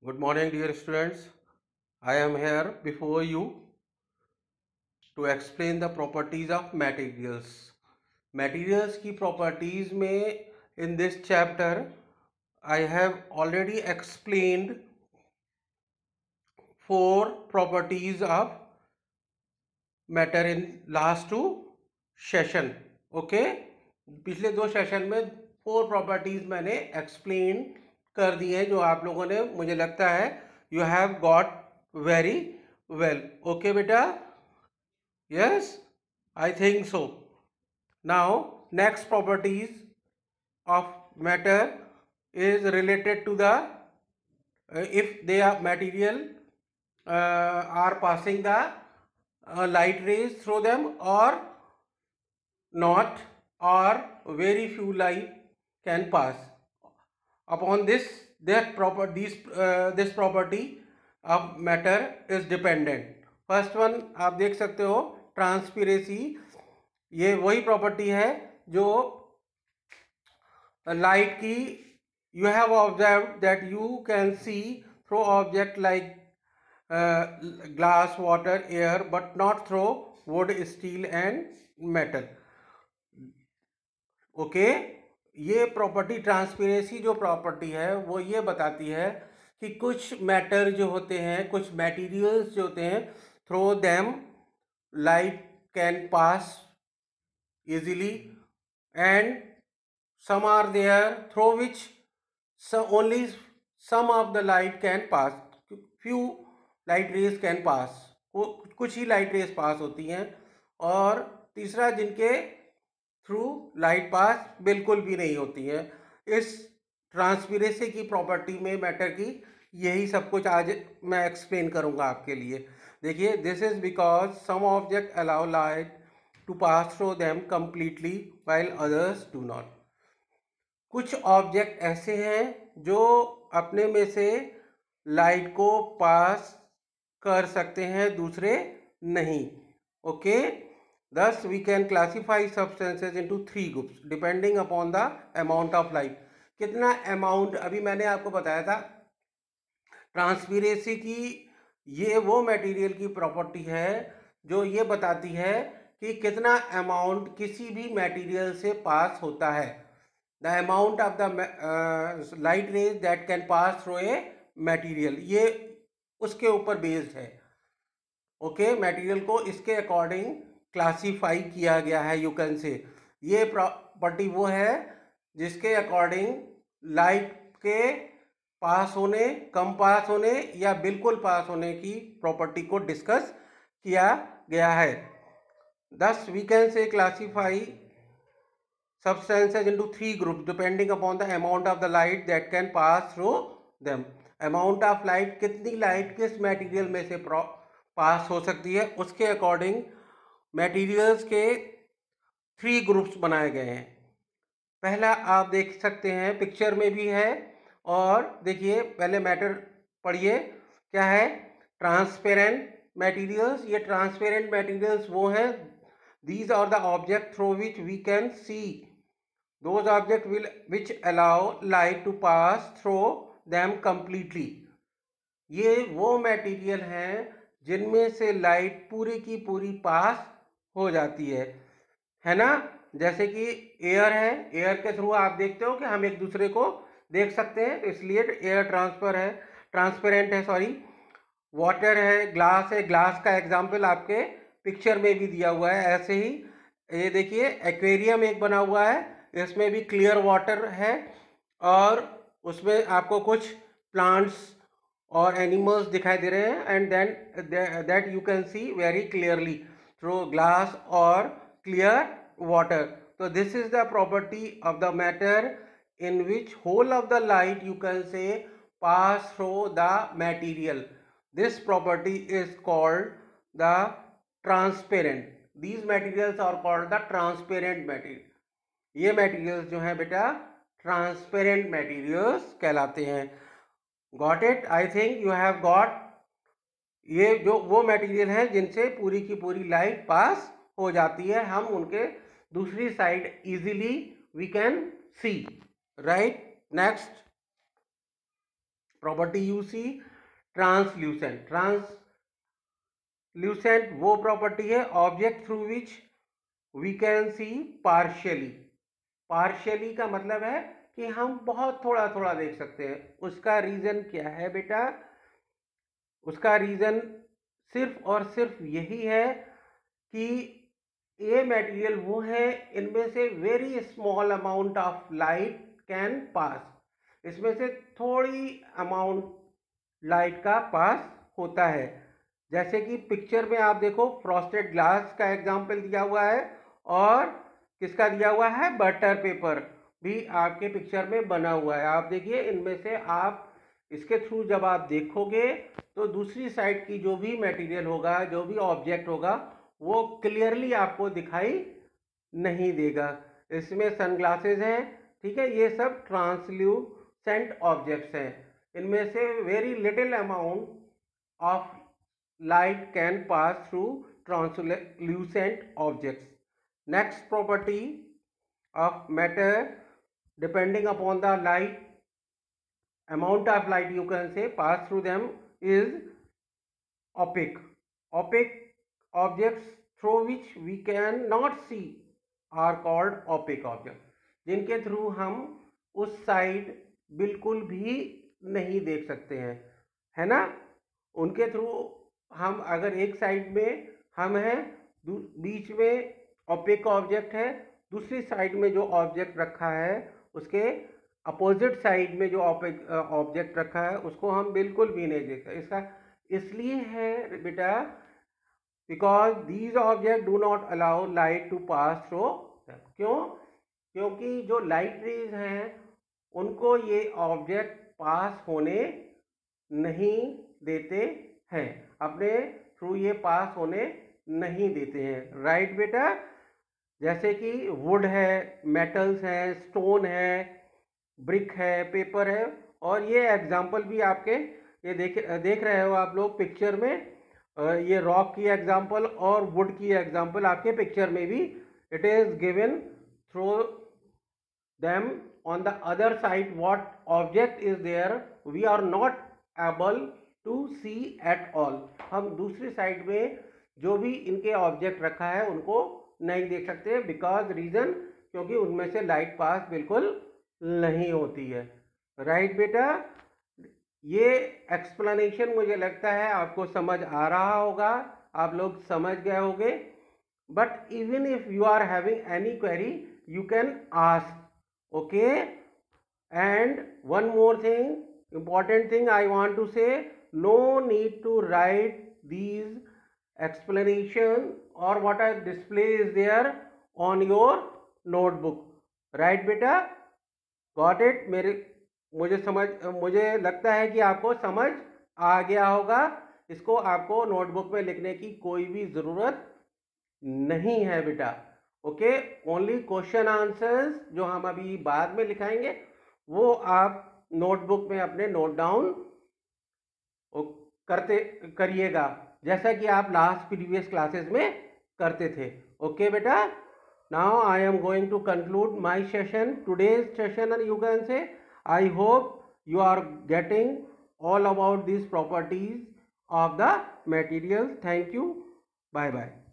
Good morning, dear students. I am here before you to explain the properties of materials. Materials की properties में in this chapter I have already explained 4 properties of matter in last 2 session. Okay? पिछले 2 session में 4 properties मैंने explain कर दी हैं जो आप लोगों ने, मुझे लगता है you have got very well. Okay बेटा? Yes, I think so. Now next properties of matter is related to the if they are material are passing the light rays through them or not, or very few light can pass. Upon this this property of matter is dependent. First one आप देख सकते हो, transparency. ये वही property है जो light की you have observed that you can see through object like glass, water, air, but not through wood, steel and metal. Okay ये प्रॉपर्टी ट्रांसपेरेंसी जो प्रॉपर्टी है वो ये बताती है कि कुछ मैटर जो होते हैं, कुछ मटेरियल्स जो होते हैं, through them light can pass easily and some are there through which only some of the light can pass. few light rays can pass. कुछ ही लाइट रेस पास होती हैं. और तीसरा जिनके थ्रू लाइट पास बिल्कुल भी नहीं होती है. इस ट्रांसपेरेंसी की प्रॉपर्टी में मैटर की यही सब कुछ आज मैं एक्सप्लेन करूंगा आपके लिए. देखिए, this is because some object allow light to pass through them completely while others do not. कुछ ऑब्जेक्ट ऐसे हैं जो अपने में से लाइट को पास कर सकते हैं, दूसरे नहीं. Okay, thus we can classify substances into 3 groups depending upon the amount of light. कितना अमाउंट, अभी मैंने आपको बताया था ट्रांसपेरेंसी की ये वो मटेरियल की प्रॉपर्टी है जो ये बताती है कि कितना अमाउंट किसी भी मटेरियल से पास होता है. The amount of the light rays that can pass through a material, ये उसके ऊपर बेस्ड है. ओके, मटेरियल को इसके अकॉर्डिंग क्लासीफाई किया गया है. यू कैन से ये प्रॉपर्टी वो है जिसके अकॉर्डिंग लाइट के पास होने, कम पास होने या बिल्कुल पास होने की प्रॉपर्टी को डिस्कस किया गया है. Thus we can say classify substances into 3 groups depending upon the amount of the light that can pass through them. Amount of light, कितनी लाइट किस मटेरियल में से पास हो सकती है, उसके अकॉर्डिंग मटेरियल्स के 3 ग्रुप्स बनाए गए हैं. पहला आप देख सकते हैं, पिक्चर में भी है. और देखिए, पहले मैटर पढ़िए क्या है. Transparent materials. ये ट्रांसपेरेंट मटेरियल्स वो हैं, these are the objects through which we can see. Those objects which allow light to pass through them completely. ये वो मटेरियल हैं जिनमें से लाइट पूरी की पूरी पास हो जाती है ना. जैसे कि एयर है, एयर के थ्रू आप देखते हो कि हम एक दूसरे को देख सकते हैं, तो इसलिए एयर ट्रांसपेरेंट है. सॉरी, वाटर है, ग्लास है. ग्लास का एग्जाम्पल आपके पिक्चर में भी दिया हुआ है. ऐसे ही ये देखिए, एक्वेरियम एक बना हुआ है, इसमें भी क्लियर वाटर है और उसमें आपको कुछ प्लांट्स और एनिमल्स दिखाई दे रहे हैं. And then that you can see very clearly through glass और क्लियर वाटर. तो this is the property of the matter in which whole of the light you can say pass through the material. This property is called the transparent. These materials are called the transparent material. ये materials जो हैं बेटा transparent materials कहलाते हैं. Got it? I think you have got. ये जो वो material हैं जिनसे पूरी की पूरी light pass हो जाती है, हम उनके दूसरी side easily we can see. Right? Next property you see translucent. Translucent वो प्रॉपर्टी है object through which we can see partially. Partially का मतलब है कि हम बहुत थोड़ा थोड़ा देख सकते हैं। उसका रीजन क्या है बेटा? उसका रीजन सिर्फ और सिर्फ यही है कि ये मटेरियल वो है इनमें से very small amount of light can pass, इसमें से थोड़ी अमाउंट लाइट का पास होता है। जैसे कि पिक्चर में आप देखो फ्रॉस्टेड ग्लास का एग्जांपल दिया हुआ है और किसका दिया हुआ है, बटर पेपर भी आपके पिक्चर में बना हुआ है। आप देखिए इनमें से आप इसके थ्रू जब आप देखोगे तो दूसरी साइड की जो भी मटेरियल होगा, जो भी ऑब्जेक्ट होगा, वो क्लियरली आपको दिखाई नहीं देगा। इसमें सनग्लासेस हैं, ठीक है, ये सब ट्रांसल्यूसेंट ऑब्जेक्ट्स हैं। इनमें से very little amount of light can pass through translucent objects. Next property of matter depending upon the light amount of light you can say pass through them is opaque. Opaque objects through which we can not see are called opaque objects, जिनके through हम उस side बिल्कुल भी नहीं देख सकते हैं, है ना। उनके थ्रू हम अगर एक साइड में हम हैं, बीच में ओपेक ऑब्जेक्ट है, दूसरी साइड में जो ऑब्जेक्ट रखा है उसके अपोजिट साइड में जो ऑब्जेक्ट रखा है उसको हम बिल्कुल भी नहीं देखते। इसका इसलिए है बेटा because these object do not allow light to pass through. क्यों? क्योंकि जो लाइट रेज हैं उनको ये ऑब्जेक्ट पास होने नहीं देते हैं, अपने थ्रू ये पास होने नहीं देते हैं। राइट बेटा? जैसे कि वुड है, मेटल्स हैं, स्टोन है, ब्रिक है, पेपर है, और ये एग्जाम्पल भी आपके ये देख रहे हो आप लोग पिक्चर में, ये रॉक की एग्जाम्पल और वुड की एग्जाम्पल आपके पिक्चर में भी it is given through them on the other side what object is there we are not able to see at all. हम दूसरी साइड में जो भी इनके ऑब्जेक्ट रखा है उनको नहीं देख सकते बिकॉज रीजन क्योंकि उनमें से लाइट पास बिल्कुल नहीं होती है। राइट बेटा? ये एक्सप्लेनेशन मुझे लगता है आपको समझ आ रहा होगा, आप लोग समझ गए होंगे। But even if you are having any query you can ask, okay. And one more thing, important thing I want to say, no need to write these explanation or what I display is there on your notebook. Right बेटा? Got it? मुझे लगता है कि आपको समझ आ गया होगा। इसको आपको नोटबुक में लिखने की कोई भी ज़रूरत नहीं है बेटा, ओके। ओनली क्वेश्चन आंसर्स जो हम अभी बाद में लिखाएंगे वो आप नोटबुक में अपने नोट डाउन करिएगा, जैसा कि आप लास्ट प्रीवियस क्लासेस में करते थे, ओके बेटा। Now I am going to conclude my session, today's session, and you can say I hope you are getting all about these properties of the materials. Thank you. Bye bye.